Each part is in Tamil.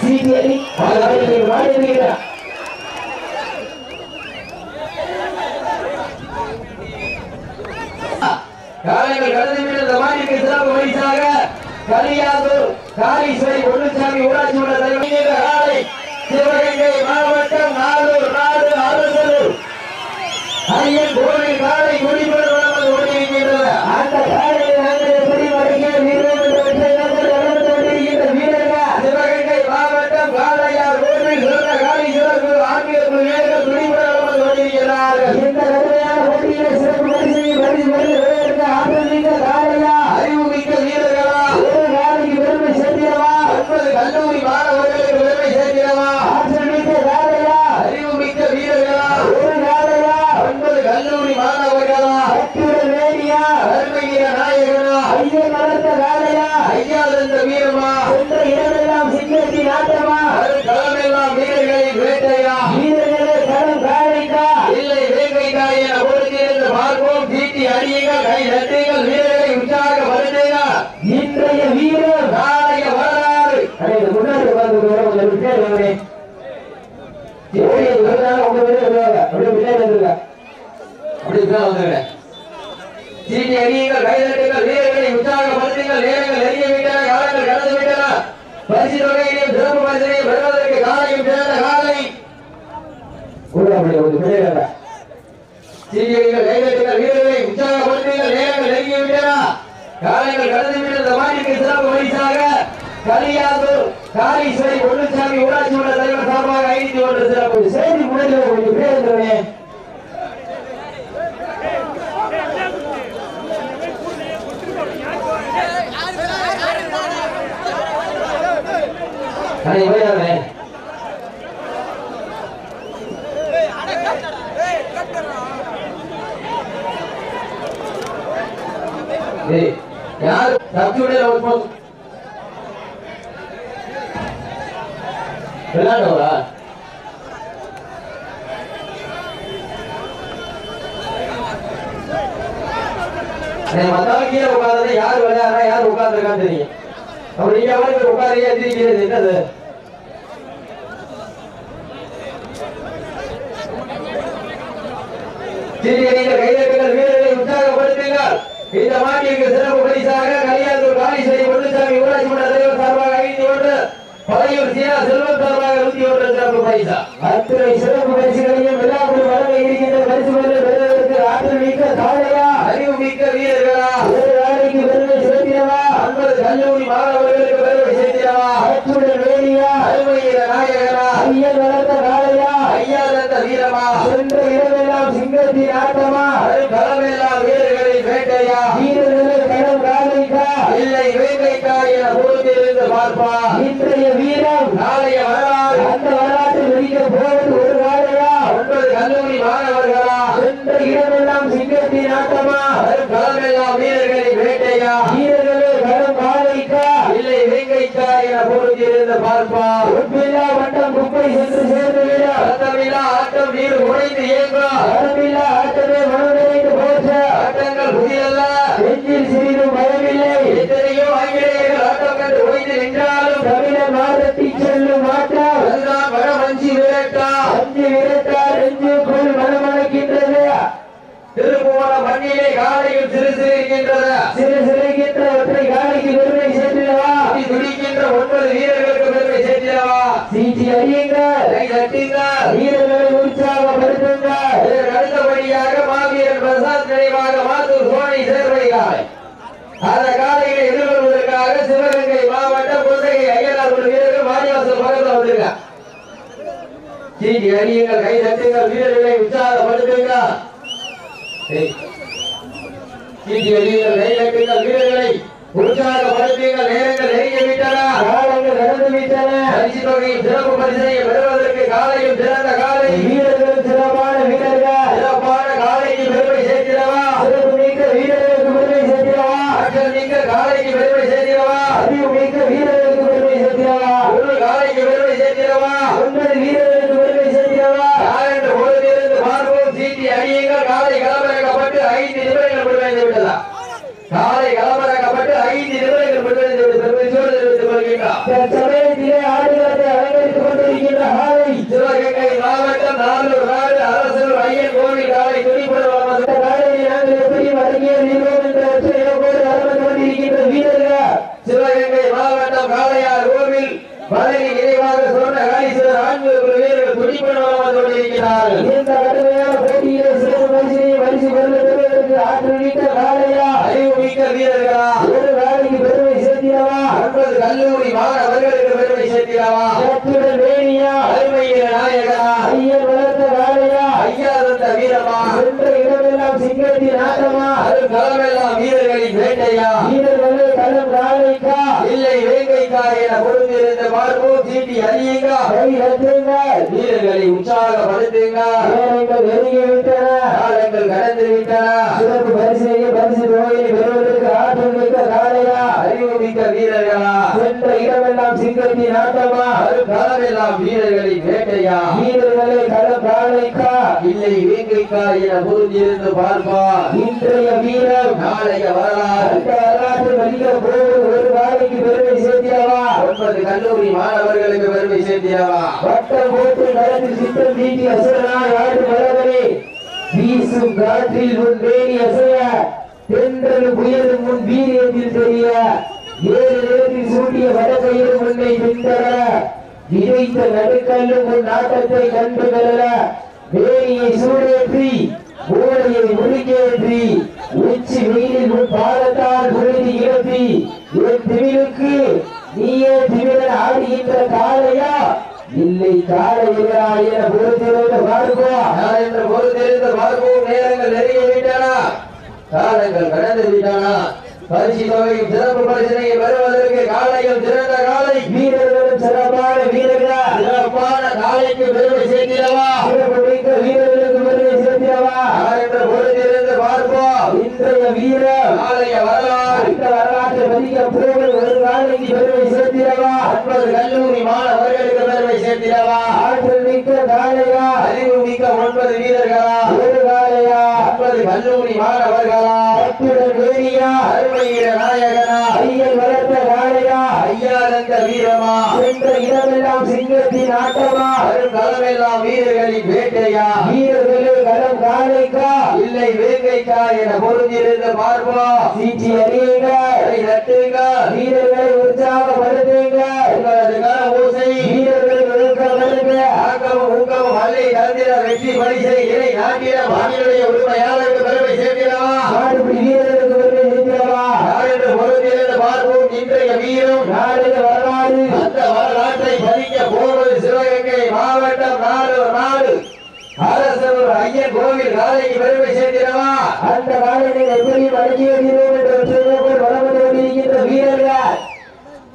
சீட்டியடி மாறியிருக்கிறார். காலைகள் கடந்து விட்ட மாநில சிறப்பு பரிசாக கலியாதூர் காளீஸ்வரி பொன்னுசாமி ஊராட்சி மன்ற தலைவர் காலை சிவகங்கை மாவட்டம் நாளூர் நாடு அரசலூர் ஐயன் கோவில் காலை குடிபெற ஓடியிருக்கின்றன. அந்த காலையை நாங்கள் எப்படி வரைய வீரர்கள் சிவகங்கை மாவட்டம் காளையார் கோவில் சிறந்த காளீஸ்வரர் ஆன்மீக குழுவினர்கள் குடிபெற ஓடியிருக்கிறார்கள். இந்த கடுமையான போட்டியிலே சிறப்பு பரிசு ஆற்றல்மிக்க காளையா அறிவுமிக்க வீரர்களா ஒரு காலைக்கு பெருமை சேர்க்கிறவா 9 கல்லூரி மாணவர்களுக்கு பெருமை சேர்க்கிறவா ஆற்றல்மிக்க காளையா அறிவுமிக்க வீரர்களா ஒரு காளையா 9 கல்லூரி மாணவர்களா அத்துடன் வேடியா அருமையில நாயகனா ஐயன் வளர்த்த காளையா ஐயா தந்த வீரமா என்ற இடமெல்லாம் சிங்கத்தி நாட்டமா களமெல்லாம் வீரர்களின் வேட்டையா வீரர்களே களம் காளைக்கா இல்லை வேங்கைக்கா என பொறுத்திருந்து பார்ப்போம். சீட்டி அடியுங்கள், கை தட்டுங்கள், வீரர்களை உற்சாகப்படுத்துங்க. இன்றைய வீரர் நாளைய வரலாறு முன்னாடி சீட்டி அடியுங்கள், கை தட்டுங்கள், வீரர்களை உற்சாகப்படுத்துங்கள். நேரங்கள் நெருங்கி விட்டன, காலங்கள் கடந்து விட்டன. பரிசு தொகையினையும் சிறப்பு பரிசினையும் பெறுவதற்கு காலையும் சிறந்த காலை சீட்டியடிகள், கைதட்டுகள், வீரர்களை உற்சாகப்படுத்துங்கள். நேரங்கள் நெருங்கிவிட்டன, காலங்கள் கடந்து விட்ட மாநில சிறப்பு பரிசாக கலியாதூர் காளீஸ்வரி பொன்னுசாமி ஊராட்சி மன்ற தலைவர் சார்பாக 51 சிறப்பு செய்தி முறையில் கொஞ்சம் பேருந்தே यार सब्सिडी விளையாடுவா மத்தவங்க கீழே உட்கார்ந்து யார் விளையாடுறா யார் உட்கார்ந்துருக்கான்னு தெரியும். அப்ப நீங்க அவருக்கு உட்காரியா எதிர்க்கிறது என்னது? கைதட்டுகள், வீரர்களை உற்சாகப்படுத்துங்கள். இந்த மாநில சிறப்பு பரிசாக கலியாதூர் காளீஸ்வரி பொன்னுசாமி ஊராட்சி மன்ற தலைவர் சார்பாக 51, பழையூர் சீனா செல்வம் சார்பாக 101 சிறப்பு பரிசா. அத்தனை சிறப்பு பரிசுகளையும் விழாக்குழு வழங்க இருக்கின்ற பரிசுகளை பெறுவதற்கு ஆற்றல் மிக்க காளையா அறிவு மிக்க வீரர்களா ஒரு நாளைக்கு பெருமை சேர்க்கிறவா 50 கல்லூரி மாணவர்களுக்கு பெருமை சேர்க்கிறவா அத்துடன் வேடியா அருமையில நாயகனா ஐயன் வளர்த்த காளையா ஐயா தந்த வீரமா சென்ற இடமெல்லாம் சிங்கத்தின் ஆட்டமா களமெல்லாம் வீரர்களின் வேட்டையா வீரர்களை களம் காளைக்கா இல்லை வேங்கைக்கா என பொறுத்திருந்து பார்ப்பா. இன்றைய வீரம் நாளைய வரலாறு. அந்த வரலாற்றில் விதிக்க போவது ஒரு காளையா 9 கல்லூரி மாணவர்களா சென்ற இடமெல்லாம் சிங்கத்தின் ஆட்டமா களமெல்லாம் வீரர்களின் வேட்டையா வீரர்களே களம் காளைக்கா இல்லை வேங்கைக்கா என பொறுத்திருந்து பார்ப்பா. உப்பில்லா வட்டம் குப்பை சென்று சேர்ந்து விட ரத்தமில்லா ஆட்டம் நீர் உடைந்து இயங்கா ரத்தமில்லா ஆட்டமே மனம் நிறைந்து போற்ற ஆட்டங்கள் புதியல்ல நெஞ்சில் சிறிதும் பயமில்லை. எத்தனையோ ஆங்கிலேயர்கள் ஆட்டம் கண்டு உடைந்து நின்றாலும் தமிழர் மாதத்தி செல்லும் ஆட்டம் அதுதான் வடமஞ்சி விரட்டா அஞ்சு விரட்டா நெஞ்சுக்குள் மனமணக்கின்றது. திருப்புவன மண்ணிலே காலையில் சிறு சிறுகின்றது சிறு சிறுகின்ற ஒற்றை காலைக்கு பெருமை சேர்த்திடவா துடிக்கின்ற 9 வீரர்களுக்கு பெருமை சேர்த்திடவா. சீட்டி அடியுங்கள், கை தட்டுங்கள், வீரர்களை உற்சாகப்படுத்துங்கள். அடுத்தபடியாக மாவீரன் பிரசாத் நினைவாக மாத்தூர் சோனை சேர்வை காலை அந்த காலையை எதிர்கொள்வதற்காக சிவகங்கை மாவட்டம் கொந்தகை ஐயனார் ஒரு வீரர்கள் வாடிவாசல் பக்கத்தில் வந்திருக்க. சீட்டி அடியுங்கள், கை தட்டுங்கள், வீரர்களை உற்சாகப்படுத்துங்கள். சீட்டி அடியுங்கள், கை தட்டுங்கள், வீரர்களை உற்சாகப்படுத்துங்கள். நேரங்கள் நெருங்கி விட்டன, காலங்கள் நடந்து விட்டன. பரிசு தொகையின் சிறப்பு பரிசை பெறுவதற்கு காலையும் சிறந்த காலை வீரர்கள் சிறப்பான வீரர்கள் சிறப்பான காலைக்கு பெருமை சேர்க்கிறவா சிறப்பு மிக்க வீரர்களுக்கு பெருமை சேர்க்கிறவா ஆற்றல் மிக்க காலைக்கு பெருமை சேர்க்கிறவா அறிவு மிக்க வீரர்களுக்கு பெருமை சேர்க்கிறவா ஒரு காலைக்கு பெருமை சேர்க்கிறவா 9 வீரர்களுக்கு பெருமை சேர்க்கிறவா யார் என்று பொழுதிலிருந்து பார்ப்போம். சீட்டி அடியுங்கள், காலை களமிறக்கப்பட்டு 5 நிமிடங்கள் முடிவடைந்து விட்டதா காலை களமிறக்கப்பட்டு 5 நிமிடங்கள் முடிவடைந்து விட்டு பெருமையோடு தெரிவித்துக் கொள்கின்றார். பதவி நிறைவாக சொன்ன காலீஸ்வரர் ஆண்மை வீரர்கள் துடிப்பன வந்து கொண்டிருக்கிறார்கள். இந்த கடுமையான போட்டியிலே சிறப்பு பரிசு பெறுவதற்கு ஆற்றல் மிக்க காளையா அறிவு மிக்க வீரர்களா ஒரு வேலைக்கு பெருமை சேர்த்திடவா 9 கல்லூரி மாணவர்களுக்கு பெருமை சேர்த்திடவா வேணியா அருமையில நாயகா ஐயன் வளர்த்த காளையா ஐயா தந்த வீரமா சென்ற இடமெல்லாம் சிங்கத்தின் ஆட்டமா அது களமெல்லாம் வீரர்களின் வேட்டையா வீரர்களே களம் காளைக்கா இல்லை வேங்கைக்கா என பொறுத்திருந்த பார்ப்போம். சீட்டி அறியுங்க வீரர்களை உற்சாகப்படுத்துங்க. நேரங்கள் நெருங்கி விட்டன, காலங்கள் கடந்து விட்டன. சிறப்பு பரிசு தொகையை பெறுவதற்கு ஆற்றல் மிக்க காளையா அறிவு மிக்க வீரர்களா சென்ற இடமெல்லாம் சிங்கத்தின் ஆட்டமா அது களமெல்லாம் வீரர்களின் வேட்டையா வீரர்களே களம் காளைக்கா இல்லை வேங்கைக்கா என பொறுத்திருந்து பார்ப்பா. இன்றைய வீரர் நாளைய வரலாறு வரலாற்று மதிக்க போவது ஒரு காலைக்கு பெருமை சேர்த்திடவா 9 கல்லூரி மாணவர்களுக்கு பெருமை சேர்த்திடவா வட்டம் போட்டு நடந்து சித்தம் தீட்டி அசுரனாய் ஆடு மலர்களே வீசும் காற்றில் முன் வேணி அசைய தென்றல் புயலும் முன் வீரியத்தில் தெரிய 7 நேரத்தில் சூட்டிய வடகையில் முன்னை பின்தர விதைத்த நடுக்கல்லும் முன் நாட்டத்தை கண்டு பெறல வேணியை சூடேற்றி மூளையை முழுக்கேற்றி உச்சி வெயிலில் முன் பாதத்தால் பொழுதி இழப்பி என் திமிழுக்கு நீயே திமிழன் ஆடுகின்ற காளையா இல்லை காளையா என பொறுத்திருந்த பார்ப்போம் என்று பொறுத்திருந்த பார்ப்போம். நேரங்கள் நெருங்கி விட்டன, காலங்கள் கடந்து விட்டன. பரிசு தொகையும் சிறப்பு பரிசனை வருவதற்கு காளைகள் சிறந்த காளை வீரர்களும் சிறப்பான வீரர்களா சிறப்பான காளைக்கு பெருமை சேர்த்திடவா சிறப்பு மிக்க வீரர்களுக்கு பெருமை சேர்த்திடவா என்று பொறுத்திருந்து பார்ப்போம். இன்றைய வீரர் நாளைய வரலாறு இந்த வரலாற்றை மதிக்க போவது ஒரு காளைக்கு பெருமை சேர்த்திடவா 9 கல்லூரி மாணவர்களுக்கு பெருமை சேர்த்திடவா ஆற்றல் மிக்க காளையா அறிவு மிக்க 9 வீரர்களா ஒரு காளையா 9 கல்லூரி மாணவர்களா அத்துடன் வேணியா அருமையில நாயகனா ஐயன் வளர்த்த காளையா ஐயா தந்த வீரமா சென்ற இடமெல்லாம் சிங்கத்தின் ஆட்டமா வரும் களமெல்லாம் வீரர்களின் வேட்டையா வீரர்களே களம் காளைக்கா இல்லை வேங்கைக்கா என பொருந்திருந்து பார்ப்போம். சீச்சி அறியுங்க நட்டுங்க வீரர்களை உற்சாகப்படுத்துங்க உங்களது கர ஓசை வீரர்களை ஒழுக்கப்படுங்க ஆக்கமும் ஊக்கமும் அல்லை தந்திர வெற்றி பரிசை இணை நாட்டிட மாநிலுடைய உரிமையாளருக்கு பெருமை சேர்க்கிறவா மாடுபிடி வீரர்களுக்கு பெருமை சேர்க்கிறவா என்று பொருந்திருந்து பார்ப்போம். இன்றைய வீரம் நாளைய வரலாறு அந்த வரலாற்றை பதிக்க போவது சிவகங்கை மாவட்டம் நாடு அரசர் ஐயன் கோவில் காலைக்கு பெருமை சேர்க்கிறவா அந்த காலையை எப்படி அடக்கியிருக்கிறோம் என்று வளர்ந்து கொண்டிருக்கின்ற வீரர்கள்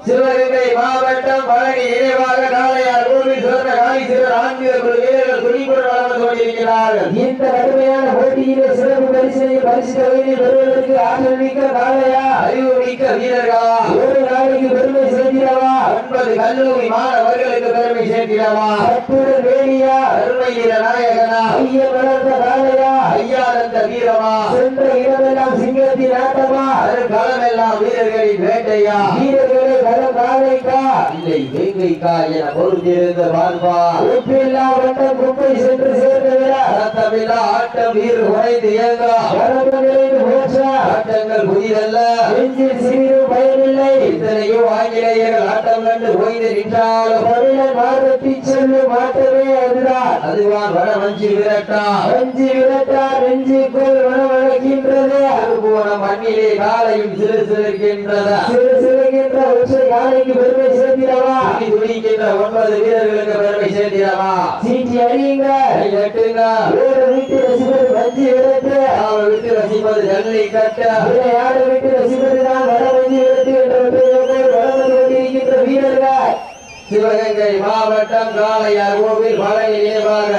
சிவகங்கை மாவட்டம் பழனி நினைவாக காளையார் கோவில் சிறந்த காளீஸ்வரர் ஆன்மீக குழு வீரர்கள் துணிப்புடன் வளர்ந்து கொண்டிருக்கிறார்கள். இந்த கடுமையான போட்டியிலே சிறப்பு பரிசு தொகையை பெறுவதற்கு ஆற்றல் மிக்க காளையா அறிவு மிக்க வீரர்களா ஒரு நாளைக்கு பெருமை சேர்த்திடவா 9 கல்லூரி மாணவர்களுக்கு பெருமை சேர்த்திடவா அத்துடன் வேணியா அருமையில நாயகனா ஐயன் வளர்த்த காளையா ஐயா தந்த வீரமா சென்ற இடமெல்லாம் சிங்கத்தின் ஆட்டமா அது களமெல்லாம் வீரர்களின் வேட்டையா வீரர்களே களம் காளைக்கா இல்லை வேங்கைக்கா என பொறுத்திருந்த பார்ப்பா உப்பில்லா வட்டம் குப்பை சென்று சேர்ந்தவிட ரத்தமில்லா ஆட்டம் வீர் உடைந்து இயங்கா ஆட்டங்கள் புதிதல்ல நெஞ்சில் சிறிதும் பயமில்லை இத்தனையோ ஆங்கிலேயர்கள் ஆட்டம் கண்டு ஓய்ந்து நின்றாலும் தமிழன் மார்பத்தி செல்லும் ஆட்டமே அதுதான் வட வஞ்சி விரட்டா நெஞ்சுக்குள் வனவழக்கின்றது அதுபோன மண்ணிலே காலையும் சிறுகின்றது சிறுகின்ற உச்சை காலைக்கு பெருமை சேர்த்திடவா துடிக்கின்ற 9 வீரர்களுக்கு பெருமை சேர்த்திடவா சீட்டி அறியுங்க வீட்டு ரசிப்பது வஞ்சி விரட்டு அவரை விட்டு ரசிப்பது ஜல்லி கட்ட யாரை விட்டு ரசிப்பதுதான் வட வஞ்சி விரட்டு என்ற வளர்ந்து கொண்டிருக்கின்ற வீரர்கள் சிவகங்கை மாவட்டம் காளையார் கோவில் பழனி நினைவாக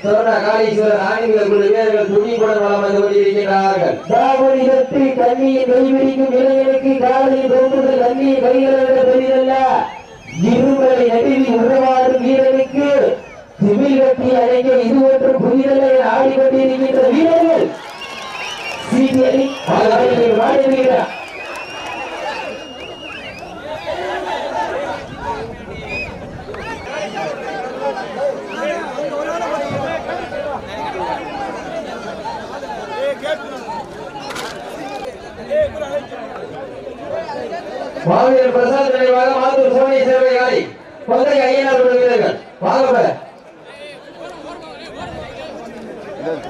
சொன்ன காளீஸ்வரர் ஆன்மீக குழு வீரர்கள் துணிப்புடன் வளம் வந்து கொண்டிருக்கிறார்கள். தாவணி கட்டி கண்ணியை கைவிடிக்கும் இளைஞனுக்கு காலையில் தோன்றுதல் கண்ணியை கைகள பெரிதல்ல இருமலை நடுவில் உருவாடும் வீரனுக்கு திமிழ் கட்டி அணைக்க இது ஒன்று புதிதல்ல என ஆடிக்கொண்டிருக்கின்ற வீரர்கள் சீனியரி வாடுகிறார். மாவீரர் பிரசாத் நினைவாக மாத்தூர் சோனி சேவை காலை கொந்தை ஐயனார் வீரர்கள் வாங்க